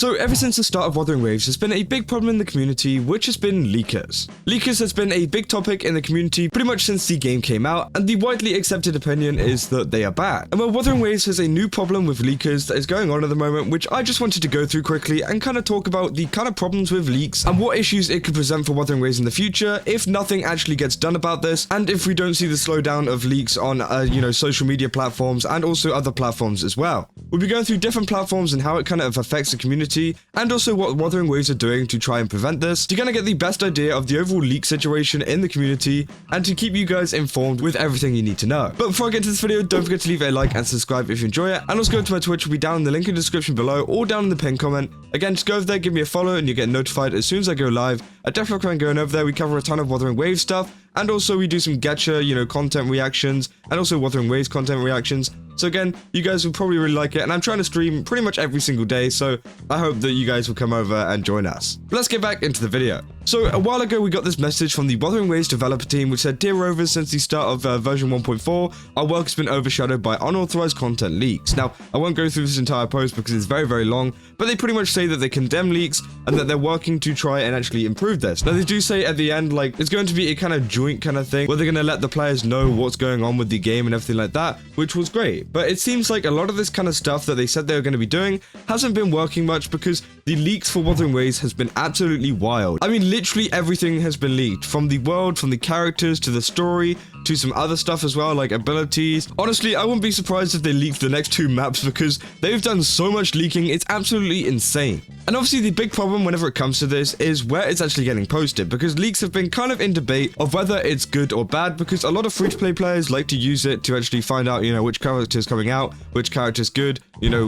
So ever since the start of Wuthering Waves, there's been a big problem in the community, which has been leakers. Leakers has been a big topic in the community pretty much since the game came out, and the widely accepted opinion is that they are bad. And well, Wuthering Waves has a new problem with leakers that is going on at the moment, which I just wanted to go through quickly and kind of talk about the kind of problems with leaks and what issues it could present for Wuthering Waves in the future if nothing actually gets done about this, and if we don't see the slowdown of leaks on social media platforms and also other platforms as well. We'll be going through different platforms and how it kind of affects the community, and also what Wuthering Waves are doing to try and prevent this, to kind of get the best idea of the overall leak situation in the community, and to keep you guys informed with everything you need to know. But before I get to this video, don't forget to leave a like and subscribe if you enjoy it, and also go to my Twitch, will be down in the link in the description below, or down in the pinned comment. Again, just go over there, give me a follow, and you get notified as soon as I go live. I definitely recommend going over there. We cover a ton of Wuthering Waves stuff, and also we do some gacha, content reactions, and also Wuthering Waves content reactions. So again, you guys will probably really like it, and I'm trying to stream pretty much every single day, so I hope that you guys will come over and join us. But let's get back into the video. So a while ago, we got this message from the Wuthering Waves developer team, which said, "Dear Rovers, since the start of version 1.4, our work has been overshadowed by unauthorized content leaks." Now, I won't go through this entire post because it's very, very long, but they pretty much say that they condemn leaks and that they're working to try and actually improve this. Now, they do say at the end, like, it's going to be a kind of joint kind of thing where they're going to let the players know what's going on with the game and everything like that, which was great. But it seems like a lot of this kind of stuff that they said they were going to be doing hasn't been working much, because the leaks for Wuthering Waves has been absolutely wild. I mean, literally everything has been leaked, from the world, from the characters, to the story, to some other stuff as well, like abilities. Honestly, I wouldn't be surprised if they leaked the next 2 maps, because they've done so much leaking, it's absolutely insane. And obviously the big problem whenever it comes to this is where it's actually getting posted, because leaks have been kind of in debate of whether it's good or bad, because a lot of free-to-play players like to use it to actually find out, which character is coming out, which character is good,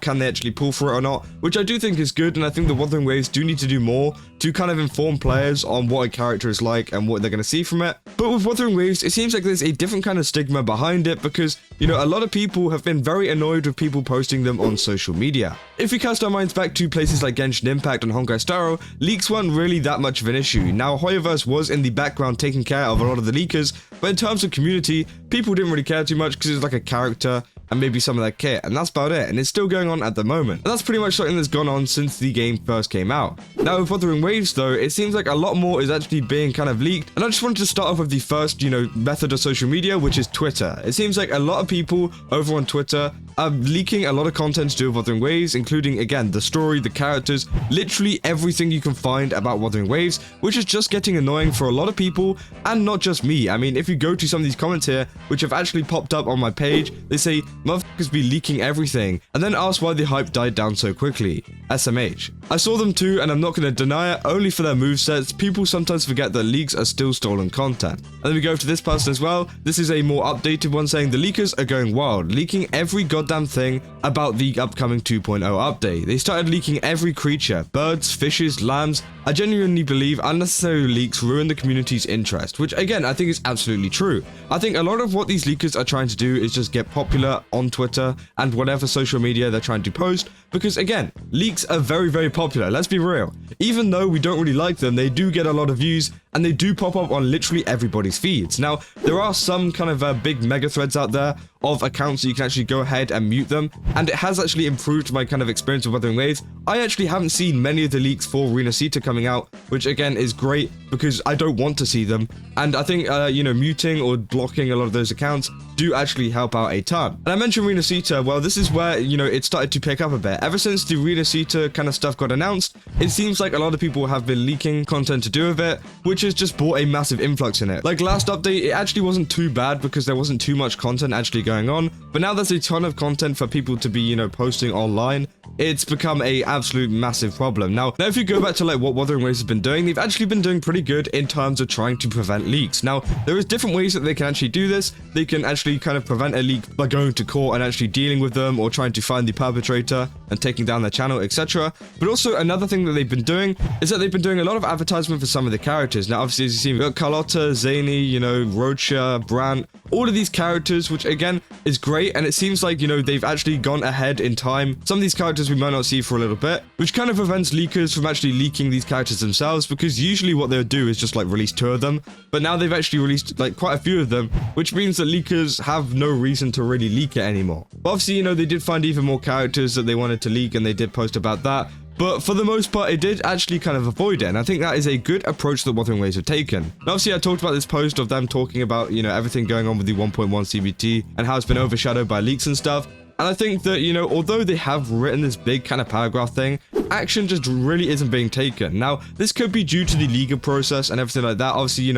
can they actually pull for it or not, which I do think is good, and I think the Wuthering Waves do need to do more to kind of inform players on what a character is like and what they're going to see from it. But with Wuthering Waves, it seems like there's a different kind of stigma behind it, because, a lot of people have been very annoyed with people posting them on social media. If we cast our minds back to places like Genshin Impact and Honkai Star Rail, leaks weren't really that much of an issue. Now, Hoyoverse was in the background taking care of a lot of the leakers, but in terms of community, people didn't really care too much because it was like a character and maybe some of their kit, and that's about it, and it's still going on at the moment. And that's pretty much something that's gone on since the game first came out. Now with Wuthering Waves though, it seems like a lot more is actually being kind of leaked, and I just wanted to start off with the first, method of social media, which is Twitter. It seems like a lot of people over on Twitter are leaking a lot of content to do with Wuthering Waves, including, again, the story, the characters, literally everything you can find about Wuthering Waves, which is just getting annoying for a lot of people, and not just me. I mean, if you go to some of these comments here, which have actually popped up on my page, they say, "Motherfuckers be leaking everything," and then ask why the hype died down so quickly. SMH. I saw them too, and I'm not going to deny it, only for their movesets. People sometimes forget that leaks are still stolen content. And then we go to this person as well. This is a more updated one saying, "The leakers are going wild, leaking every goddamn thing about the upcoming 2.0 update. They started leaking every creature, birds, fishes, lambs. I genuinely believe unnecessary leaks ruin the community's interest," which again, I think is absolutely true. I think a lot of what these leakers are trying to do is just get popular on Twitter and whatever social media they're trying to post, because again, leaks are very, very popular, let's be real. Even though we don't really like them, they do get a lot of views, and they do pop up on literally everybody's feeds. Now, there are some kind of big mega threads out there of accounts that you can actually go ahead and mute them, and it has actually improved my kind of experience with Wuthering Waves. I actually haven't seen many of the leaks for Rinascita coming out, which again is great because I don't want to see them, and I think muting or blocking a lot of those accounts do actually help out a ton. And I mentioned Rinascita, well, this is where it started to pick up a bit. Ever since the Rinascita kind of stuff got announced, it seems like a lot of people have been leaking content to do with it, which has just brought a massive influx in it. Like last update, it actually wasn't too bad because there wasn't too much content actually going on, but now there's a ton of content for people to be posting online. It's become a absolute massive problem. Now if you go back to like what Wuthering Waves has been doing, they've actually been doing pretty good in terms of trying to prevent leaks. Now there is different ways that they can actually do this. They can actually kind of prevent a leak by going to court and actually dealing with them, or trying to find the perpetrator and taking down their channel, etc. But also another thing that they've been doing is that they've been doing a lot of advertisement for some of the characters. Now obviously, as you see, we've got Carlotta, Zany, Rocha, Brant, all of these characters, which again is great, and it seems like they've actually gone ahead in time. Some of these characters we might not see for a little bit, which kind of prevents leakers from actually leaking these characters themselves, because usually what they'll do is just like release 2 of them, but now they've actually released like quite a few of them, which means that leakers have no reason to really leak it anymore. But obviously, they did find even more characters that they wanted to leak, and they did post about that. but for the most part, it did actually kind of avoid it, and I think that is a good approach that Wuthering Waves have taken. Now, obviously, I talked about this post of them talking about, everything going on with the 1.1 CBT and how it's been overshadowed by leaks and stuff. And I think that, although they have written this big kind of paragraph thing, action just really isn't being taken. Now, this could be due to the legal process and everything like that. Obviously,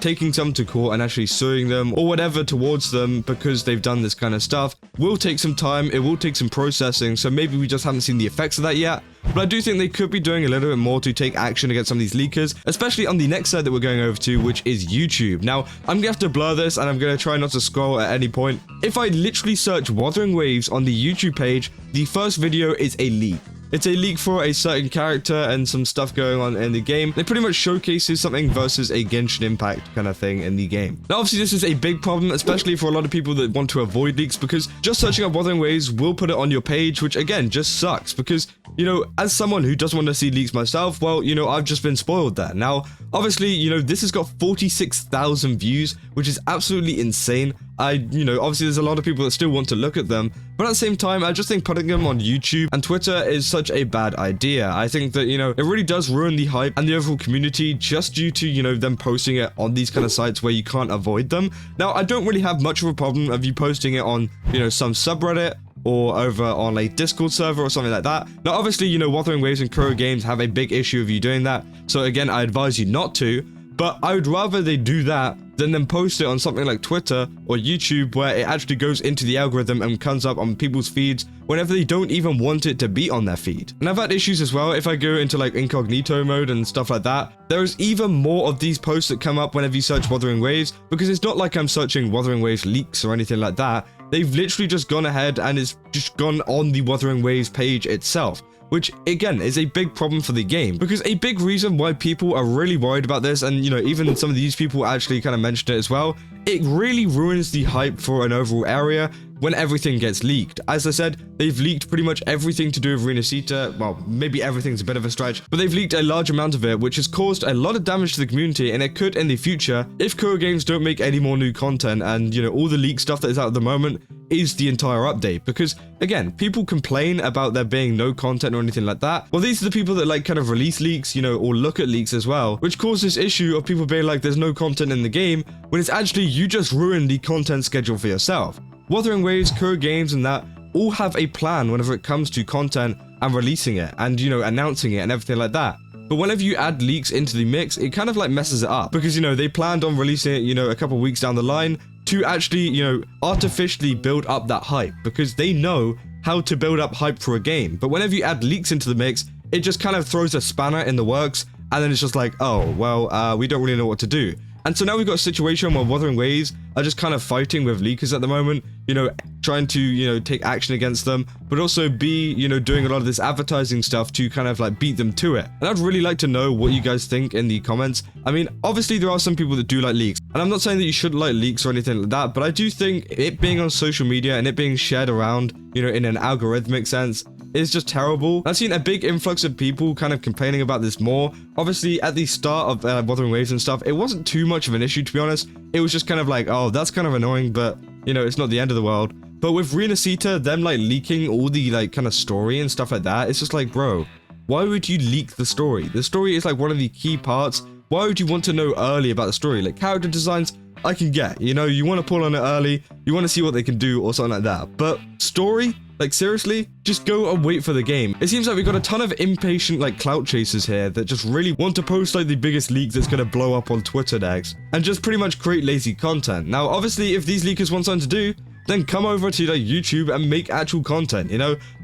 taking some to court and actually suing them or whatever towards them because they've done this kind of stuff will take some time. It will take some processing. So maybe we just haven't seen the effects of that yet. But I do think they could be doing a little bit more to take action against some of these leakers, especially on the next site that we're going over to, which is YouTube. Now, I'm going to have to blur this and I'm going to try not to scroll at any point. If I literally search Wuthering Waves on the YouTube page, the first video is a leak. It's a leak for a certain character and some stuff going on in the game. It pretty much showcases something versus a Genshin Impact kind of thing in the game. Now, obviously, this is a big problem, especially for a lot of people that want to avoid leaks, because just searching up Wuthering Waves will put it on your page, which again, just sucks because, as someone who doesn't want to see leaks myself, well, I've just been spoiled there. Now, obviously, this has got 46,000 views, which is absolutely insane. Obviously there's a lot of people that still want to look at them, but at the same time, I just think putting them on YouTube and Twitter is such a bad idea. I think that, it really does ruin the hype and the overall community just due to, them posting it on these kind of sites where you can't avoid them. Now, I don't really have much of a problem of you posting it on, some subreddit or over on a Discord server or something like that. Now, obviously, Wuthering Waves and Kuro Games have a big issue of you doing that. So again, I advise you not to, but I would rather they do that than then post it on something like Twitter or YouTube where it actually goes into the algorithm and comes up on people's feeds whenever they don't even want it to be on their feed. And I've had issues as well if I go into like incognito mode and stuff like that. There is even more of these posts that come up whenever you search Wuthering Waves, because it's not like I'm searching Wuthering Waves Leaks or anything like that. They've literally just gone ahead and it's just gone on the Wuthering Waves page itself, which again is a big problem for the game, because a big reason why people are really worried about this, and even some of these people actually kind of mentioned it as well, it really ruins the hype for an overall area when everything gets leaked. As I said, they've leaked pretty much everything to do with Rinascita. Well, maybe everything's a bit of a stretch, but they've leaked a large amount of it, which has caused a lot of damage to the community, and it could in the future if Kuro Games don't make any more new content, and all the leaked stuff that is out at the moment is the entire update. Because again, people complain about there being no content or anything like that. Well, these are the people that like kind of release leaks, or look at leaks as well, which cause this issue of people being like there's no content in the game, when it's actually you just ruined the content schedule for yourself. Wuthering Waves, Kuro Games, and that all have a plan whenever it comes to content and releasing it and, announcing it and everything like that. But whenever you add leaks into the mix, it kind of like messes it up because, they planned on releasing it, a couple weeks down the line to actually, artificially build up that hype, because they know how to build up hype for a game. But whenever you add leaks into the mix, it just kind of throws a spanner in the works, and then it's just like, oh, well, we don't really know what to do. And so now we've got a situation where Wuthering Waves are just kind of fighting with leakers at the moment, trying to, take action against them, but also be, doing a lot of this advertising stuff to kind of like beat them to it. And I'd really like to know what you guys think in the comments. I mean, obviously there are some people that do like leaks, and I'm not saying that you shouldn't like leaks or anything like that, but I do think it being on social media and it being shared around, in an algorithmic sense, is just terrible. I've seen a big influx of people kind of complaining about this more. Obviously, at the start of Wuthering Waves and stuff, it wasn't too much of an issue, to be honest. It was just kind of like, oh, that's kind of annoying, but, it's not the end of the world. But with Rinascita, them, like, leaking all the, like, kind of story and stuff like that, it's just like, bro, why would you leak the story? The story is, like, one of the key parts. Why would you want to know early about the story? Like, character designs, I can get, you want to pull on it early, you want to see what they can do or something like that. But story? Like, seriously? Just go and wait for the game. It seems like we've got a ton of impatient, like, clout chasers here that just really want to post, like, the biggest leak that's going to blow up on Twitter next, and just pretty much create lazy content. Now, obviously, if these leakers want something to do, then come over to like YouTube and make actual content,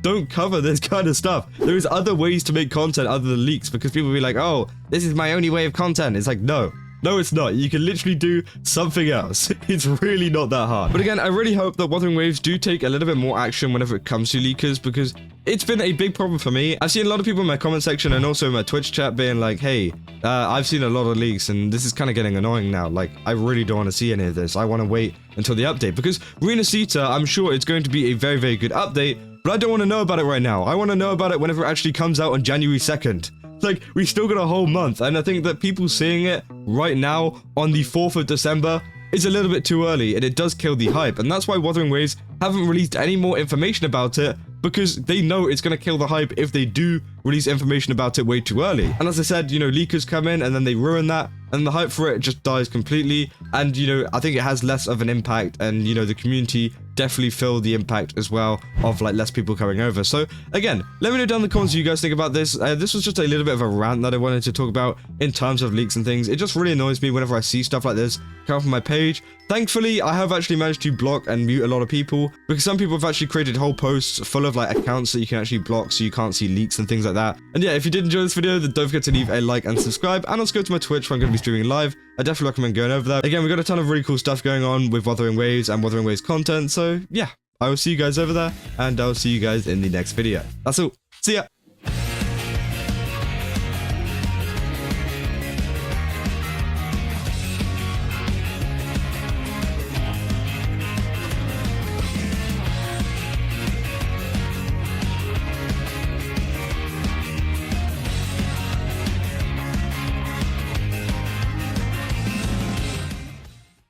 Don't cover this kind of stuff. There is other ways to make content other than leaks, because people will be like, oh, this is my only way of content. It's like, no. No, it's not. You can literally do something else. It's really not that hard. But again, I really hope that Wuthering Waves do take a little bit more action whenever it comes to leakers, because it's been a big problem for me. I've seen a lot of people in my comment section and also in my Twitch chat being like, hey, I've seen a lot of leaks and this is kind of getting annoying now. Like, I really don't want to see any of this. I want to wait until the update, because Rinascita, I'm sure it's going to be a very, very good update, but I don't want to know about it right now. I want to know about it whenever it actually comes out on January 2nd. Like, we still got a whole month, and I think that people seeing it right now on the 4th of December is a little bit too early, and it does kill the hype, and that's why Wuthering Waves haven't released any more information about it because they know it's going to kill the hype if they do release information about it way too early. And as I said, you know, leakers come in and then they ruin that, and the hype for it just dies completely. And, you know, I think it has less of an impact, and, you know, the community definitely feel the impact as well of like less people coming over. So again, let me know down in the comments what you guys think about this. This was just a little bit of a rant that I wanted to talk about in terms of leaks and things. It just really annoys me whenever I see stuff like this come up on my page. Thankfully, I have actually managed to block and mute a lot of people, because some people have actually created whole posts full of like accounts that you can actually block so you can't see leaks and things like that. And yeah, if you did enjoy this video, then don't forget to leave a like and subscribe, and also go to my Twitch where I'm going to be streaming live. I definitely recommend going over there. Again, we've got a ton of really cool stuff going on with Wuthering Waves and Wuthering Waves content, so yeah, I will see you guys over there, and I'll see you guys in the next video. That's all. See ya!